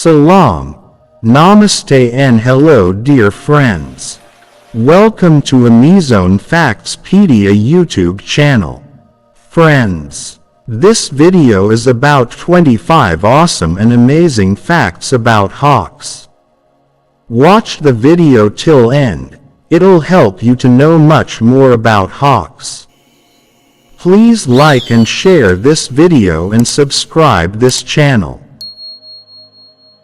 Salam, Namaste and hello dear friends. Welcome to Amizone Factspedia YouTube channel. Friends, this video is about 25 awesome and amazing facts about hawks. Watch the video till end, it'll help you to know much more about hawks. Please like and share this video and subscribe this channel.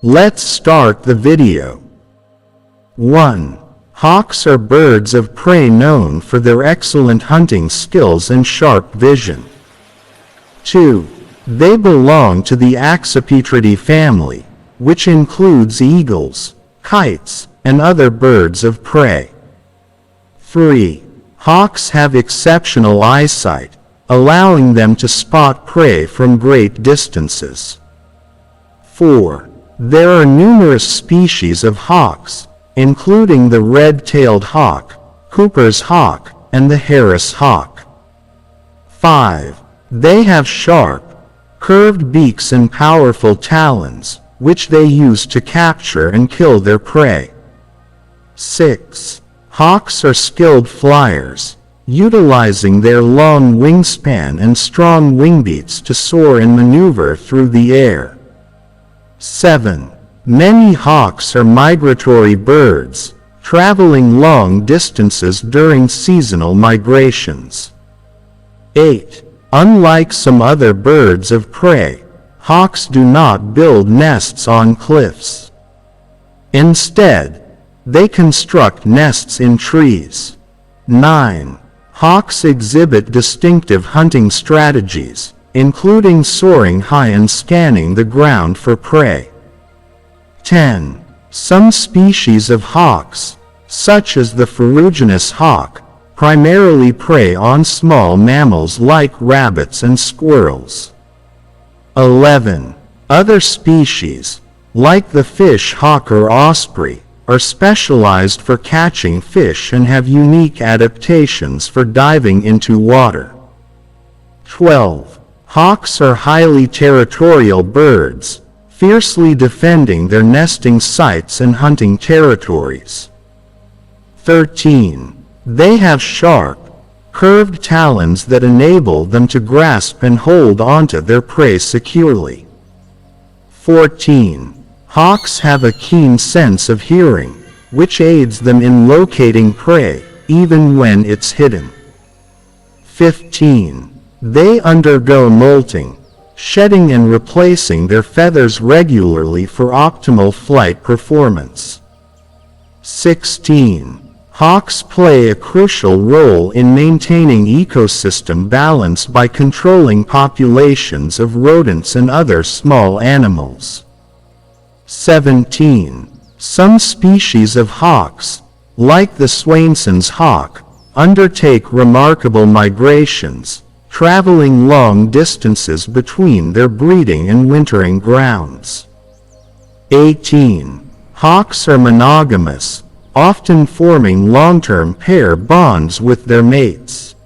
Let's start the video. 1. Hawks are birds of prey known for their excellent hunting skills and sharp vision. 2. They belong to the Factspedia family, which includes eagles, kites, and other birds of prey. 3. Hawks have exceptional eyesight, allowing them to spot prey from great distances. 4. There are numerous species of hawks, including the red-tailed hawk, Cooper's hawk, and the Harris hawk. 5. They have sharp, curved beaks and powerful talons, which they use to capture and kill their prey. 6. Hawks are skilled flyers, utilizing their long wingspan and strong wingbeats to soar and maneuver through the air. 7. Many hawks are migratory birds, traveling long distances during seasonal migrations. 8. Unlike some other birds of prey, hawks do not build nests on cliffs. Instead, they construct nests in trees. 9. Hawks exhibit distinctive hunting strategies, including soaring high and scanning the ground for prey. 10. Some species of hawks, such as the ferruginous hawk, primarily prey on small mammals like rabbits and squirrels. 11. Other species, like the fish hawk or osprey, are specialized for catching fish and have unique adaptations for diving into water. 12. Hawks are highly territorial birds, fiercely defending their nesting sites and hunting territories. 13. They have sharp, curved talons that enable them to grasp and hold onto their prey securely. 14. Hawks have a keen sense of hearing, which aids them in locating prey, even when it's hidden. 15. They undergo molting, shedding and replacing their feathers regularly for optimal flight performance. 16. Hawks play a crucial role in maintaining ecosystem balance by controlling populations of rodents and other small animals. 17. Some species of hawks, like the Swainson's hawk, undertake remarkable migrations, traveling long distances between their breeding and wintering grounds. 18. Hawks are monogamous, often forming long-term pair bonds with their mates.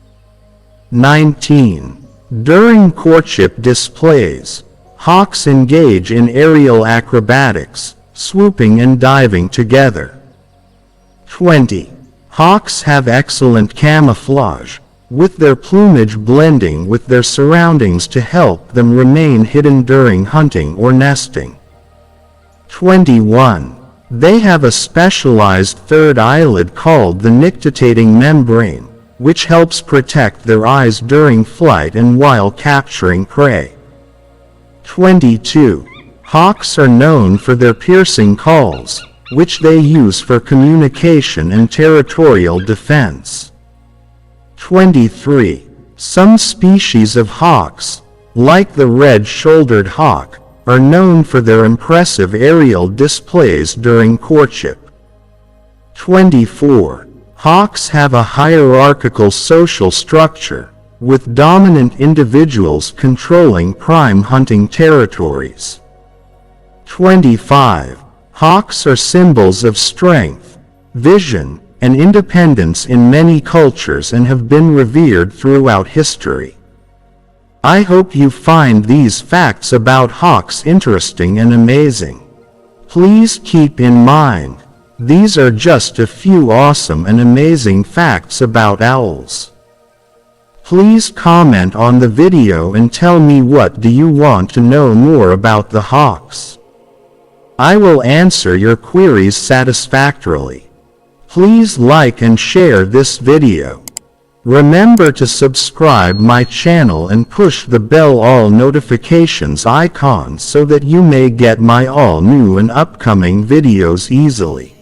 19. During courtship displays, hawks engage in aerial acrobatics, swooping and diving together. 20. Hawks have excellent camouflage, with their plumage blending with their surroundings to help them remain hidden during hunting or nesting. 21. They have a specialized third eyelid called the nictitating membrane, which helps protect their eyes during flight and while capturing prey. 22. Hawks are known for their piercing calls, which they use for communication and territorial defense. 23. Some species of hawks, like the red-shouldered hawk, are known for their impressive aerial displays during courtship. 24. Hawks have a hierarchical social structure, with dominant individuals controlling prime hunting territories. 25. Hawks are symbols of strength, vision, and independence in many cultures and have been revered throughout history. I hope you find these facts about hawks interesting and amazing. Please keep in mind, these are just a few awesome and amazing facts about owls. Please comment on the video and tell me what do you want to know more about the hawks. I will answer your queries satisfactorily. Please like and share this video. Remember to subscribe my channel and push the bell all notifications icon so that you may get my all new and upcoming videos easily.